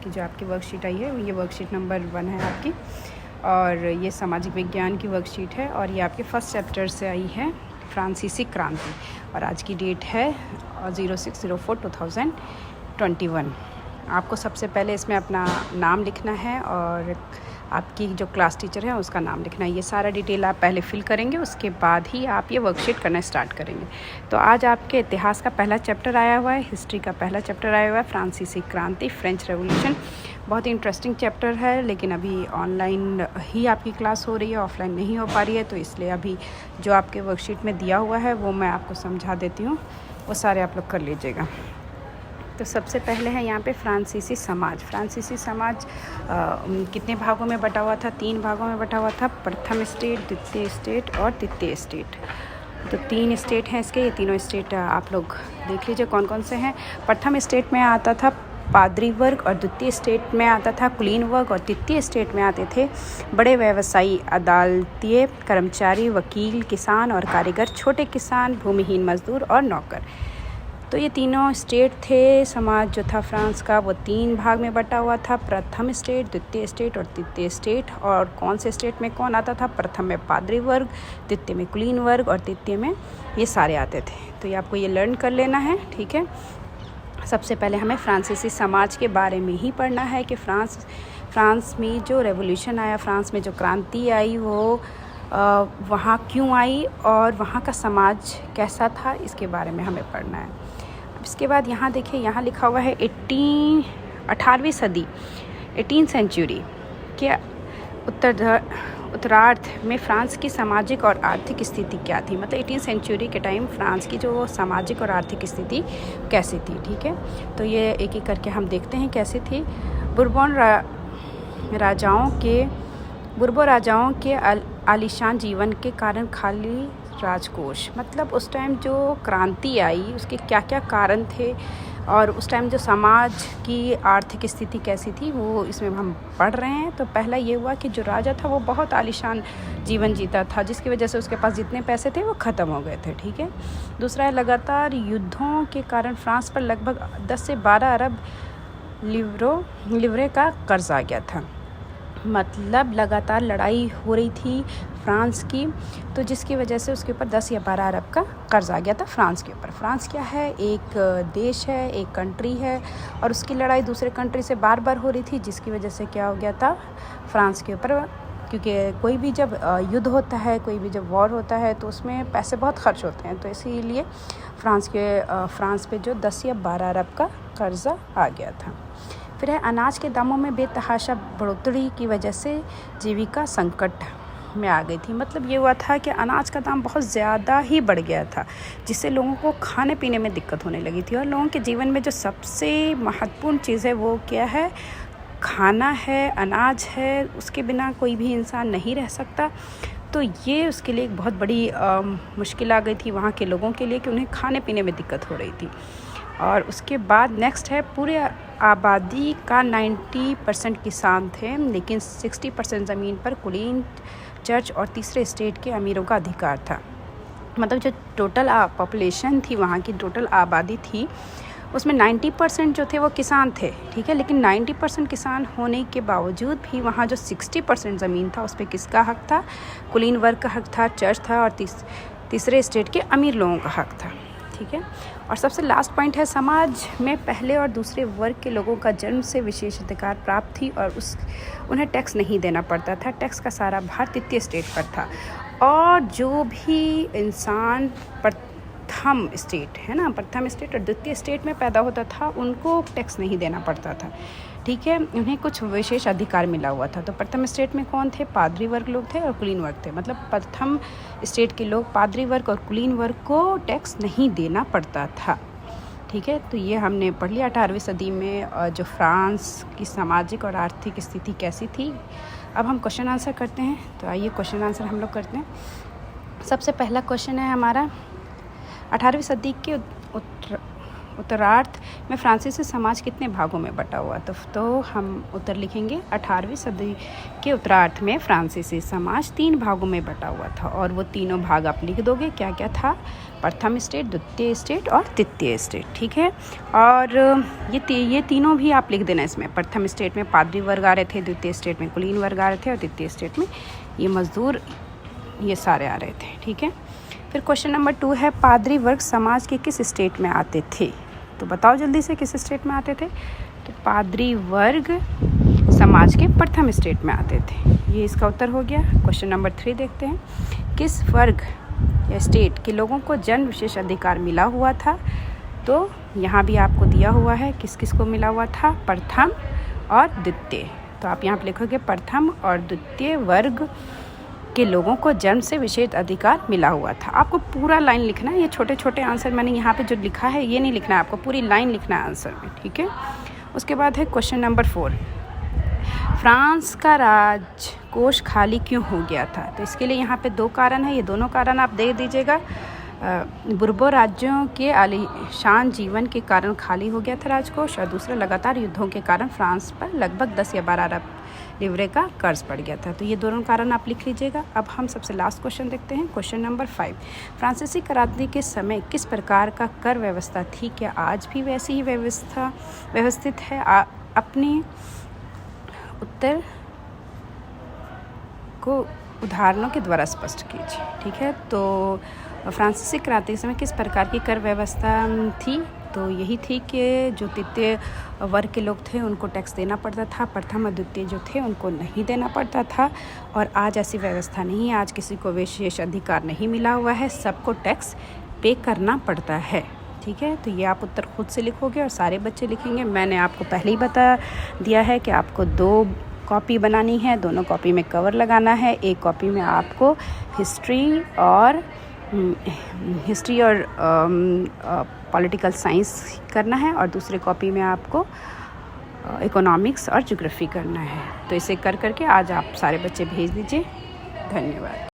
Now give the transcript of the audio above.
की जो आपकी वर्कशीट आई है ये वर्कशीट नंबर 1 है आपकी, और ये सामाजिक विज्ञान की वर्कशीट है और ये आपके फर्स्ट चैप्टर से आई है फ्रांसीसी क्रांति, और आज की डेट है 06/04/2021। आपको सबसे पहले इसमें अपना नाम लिखना है और आपकी जो क्लास टीचर है उसका नाम लिखना है। ये सारा डिटेल आप पहले फिल करेंगे, उसके बाद ही आप ये वर्कशीट करना स्टार्ट करेंगे। तो आज आपके इतिहास का पहला चैप्टर आया हुआ है, हिस्ट्री का पहला चैप्टर आया हुआ है, फ्रांसीसी क्रांति, फ्रेंच रेवोल्यूशन। बहुत ही इंटरेस्टिंग चैप्टर है, लेकिन अभी ऑनलाइन ही आपकी क्लास हो रही है, ऑफलाइन नहीं हो पा रही है, तो इसलिए अभी जो आपके वर्कशीट में दिया हुआ है वो मैं आपको समझा देती हूँ, वो सारे आप लोग कर लीजिएगा। तो सबसे पहले है यहाँ पे फ्रांसीसी समाज। फ्रांसीसी समाज कितने भागों में बटा हुआ था? 3 भागों में बटा हुआ था, प्रथम स्टेट, द्वितीय स्टेट और तृतीय स्टेट। तो 3 स्टेट हैं इसके, ये तीनों स्टेट आप लोग देख लीजिए कौन कौन से हैं। प्रथम स्टेट में आता था पादरी वर्ग, और द्वितीय स्टेट में आता था कुलीन वर्ग, और तृतीय स्टेट में आते थे बड़े व्यवसायी, अदालतीय कर्मचारी, वकील, किसान और कारीगर, छोटे किसान, भूमिहीन मजदूर और नौकर। तो ये तीनों स्टेट थे। समाज जो था फ्रांस का वो 3 भाग में बटा हुआ था, प्रथम स्टेट, द्वितीय स्टेट और तृतीय स्टेट। और कौन से स्टेट में कौन आता था? प्रथम में पादरी वर्ग, द्वितीय में कुलीन वर्ग और तृतीय में ये सारे आते थे। तो ये आपको ये लर्न कर लेना है, ठीक है। सबसे पहले हमें फ्रांसीसी समाज के बारे में ही पढ़ना है कि फ्रांस में जो रेवोल्यूशन आया, फ्रांस में जो क्रांति आई वो वहाँ क्यों आई और वहाँ का समाज कैसा था, इसके बारे में हमें पढ़ना है। इसके बाद यहाँ देखिए, यहाँ लिखा हुआ है 18वीं सदी, 18th सेंचुरी के उत्तरार्ध में फ्रांस की सामाजिक और आर्थिक स्थिति क्या थी। मतलब 18th सेंचुरी के टाइम फ्रांस की जो सामाजिक और आर्थिक स्थिति कैसी थी, ठीक है। तो ये एक एक करके हम देखते हैं कैसी थी। बुर्बोन राजाओं के आलीशान जीवन के कारण खाली राजकोष। मतलब उस टाइम जो क्रांति आई उसके क्या क्या कारण थे और उस टाइम जो समाज की आर्थिक स्थिति कैसी थी वो इसमें हम पढ़ रहे हैं। तो पहला ये हुआ कि जो राजा था वो बहुत आलीशान जीवन जीता था, जिसकी वजह से उसके पास जितने पैसे थे वो ख़त्म हो गए थे, ठीक है। दूसरा है, लगातार युद्धों के कारण फ्रांस पर लगभग 10 से 12 अरब लिवरे का कर्ज आ गया था। मतलब लगातार लड़ाई हो रही थी फ्रांस की, तो जिसकी वजह से उसके ऊपर 10 या 12 अरब का कर्ज आ गया था फ्रांस के ऊपर। फ्रांस क्या है? एक देश है, एक कंट्री है, और उसकी लड़ाई दूसरे कंट्री से बार बार हो रही थी, जिसकी वजह से क्या हो गया था फ्रांस के ऊपर। क्योंकि कोई भी जब युद्ध होता है, कोई भी जब वॉर होता है तो उसमें पैसे बहुत खर्च होते हैं, तो इसीलिए फ्रांस पे जो 10 या 12 अरब का कर्जा आ गया था। फिर है, अनाज के दामों में बेतहाशा बढ़ोतरी की वजह से जीविका संकट में आ गई थी। मतलब ये हुआ था कि अनाज का दाम बहुत ज़्यादा ही बढ़ गया था, जिससे लोगों को खाने पीने में दिक्कत होने लगी थी। और लोगों के जीवन में जो सबसे महत्वपूर्ण चीज़ है वो क्या है? खाना है, अनाज है, उसके बिना कोई भी इंसान नहीं रह सकता। तो ये उसके लिए एक बहुत बड़ी मुश्किल आ गई थी वहाँ के लोगों के लिए कि उन्हें खाने पीने में दिक्कत हो रही थी। और उसके बाद नेक्स्ट है, पूरे आबादी का 90% किसान थे, लेकिन 60% ज़मीन पर कुलीन, चर्च और तीसरे स्टेट के अमीरों का अधिकार था। मतलब जो टोटल पॉपुलेशन थी, वहाँ की टोटल आबादी थी, उसमें 90% जो थे वो किसान थे, ठीक है। लेकिन 90% किसान होने के बावजूद भी वहाँ जो 60% ज़मीन था उस पर किसका हक था? कुलीन वर्ग का हक था, चर्च था और तीसरे स्टेट के अमीर लोगों का हक था, ठीक है। और सबसे लास्ट पॉइंट है, समाज में पहले और दूसरे वर्ग के लोगों का जन्म से विशेष अधिकार प्राप्त थी और उन्हें टैक्स नहीं देना पड़ता था। टैक्स का सारा भार तृतीय स्टेट पर था, और जो भी इंसान प्रथम स्टेट है ना, प्रथम स्टेट और द्वितीय स्टेट में पैदा होता था उनको टैक्स नहीं देना पड़ता था, ठीक है। उन्हें कुछ विशेष अधिकार मिला हुआ था। तो प्रथम स्टेट में कौन थे? पादरी वर्ग लोग थे और कुलीन वर्ग थे। मतलब प्रथम स्टेट के लोग, पादरी वर्ग और कुलीन वर्ग को टैक्स नहीं देना पड़ता था, ठीक है। तो ये हमने पढ़ लिया 18वीं सदी में जो फ्रांस की सामाजिक और आर्थिक स्थिति कैसी थी। अब हम क्वेश्चन आंसर करते हैं। तो आइए क्वेश्चन आंसर हम लोग करते हैं। सबसे पहला क्वेश्चन है हमारा, 18वीं सदी के उत्तरार्ध में फ्रांसीसी समाज कितने भागों में बटा हुआ था? तो हम उत्तर लिखेंगे 18वीं सदी के उत्तरार्ध में फ्रांसीसी समाज 3 भागों में बटा हुआ था, और वो तीनों भाग आप लिख दोगे। क्या क्या था? प्रथम स्टेट, द्वितीय स्टेट और तृतीय स्टेट। ठीक है, और ये तीनों भी आप लिख देना इसमें। प्रथम स्टेट में पादरी वर्ग आ रहे थे, द्वितीय स्टेट में कुलीन वर्ग आ रहे थे, और तृतीय स्टेट में ये मजदूर ये सारे आ रहे थे। ठीक है, फिर क्वेश्चन नंबर 2 है, पादरी वर्ग समाज के किस स्टेट में आते थे? तो बताओ जल्दी से, किस स्टेट में आते थे? तो पादरी वर्ग समाज के प्रथम स्टेट में आते थे। ये इसका उत्तर हो गया। क्वेश्चन नंबर 3 देखते हैं, किस वर्ग या स्टेट के लोगों को जन्म विशेष अधिकार मिला हुआ था? तो यहाँ भी आपको दिया हुआ है किस किस को मिला हुआ था, प्रथम और द्वितीय। तो आप यहाँ पर लिखोगे प्रथम और द्वितीय वर्ग के लोगों को जन्म से विशेष अधिकार मिला हुआ था। आपको पूरा लाइन लिखना है, ये छोटे छोटे आंसर मैंने यहाँ पे जो लिखा है ये नहीं लिखना है, आपको पूरी लाइन लिखना है आंसर में। ठीक है, उसके बाद है क्वेश्चन नंबर 4, फ्रांस का राजकोष खाली क्यों हो गया था? तो इसके लिए यहाँ पे 2 कारण है, ये दोनों कारण आप दे दीजिएगा। बुर्बो राज्यों के आलीशान जीवन के कारण खाली हो गया था राजकोष, और दूसरा लगातार युद्धों के कारण फ्रांस पर लगभग 10 या 12 अरब लिवरे का कर्ज पड़ गया था। तो ये दोनों कारण आप लिख लीजिएगा। अब हम सबसे लास्ट क्वेश्चन देखते हैं, क्वेश्चन नंबर 5, फ्रांसीसी क्रांति के समय किस प्रकार का कर व्यवस्था थी? क्या आज भी वैसी ही व्यवस्थित है? अपने उत्तर को उदाहरणों के द्वारा स्पष्ट कीजिए। ठीक है, तो फ्रांसीसी क्रांति के समय किस प्रकार की कर व्यवस्था थी? तो यही थी कि जो तृतीय वर्ग के लोग थे उनको टैक्स देना पड़ता था, प्रथम और द्वितीय जो थे उनको नहीं देना पड़ता था। और आज ऐसी व्यवस्था नहीं है, आज किसी को विशेष अधिकार नहीं मिला हुआ है, सबको टैक्स पे करना पड़ता है। ठीक है, तो ये आप उत्तर खुद से लिखोगे और सारे बच्चे लिखेंगे। मैंने आपको पहले ही बता दिया है कि आपको 2 कॉपी बनानी है, दोनों कॉपी में कवर लगाना है। एक कॉपी में आपको हिस्ट्री और पॉलिटिकल साइंस करना है, और दूसरे कॉपी में आपको इकोनॉमिक्स और ज्योग्राफी करना है। तो इसे कर करके आज आप सारे बच्चे भेज दीजिए। धन्यवाद।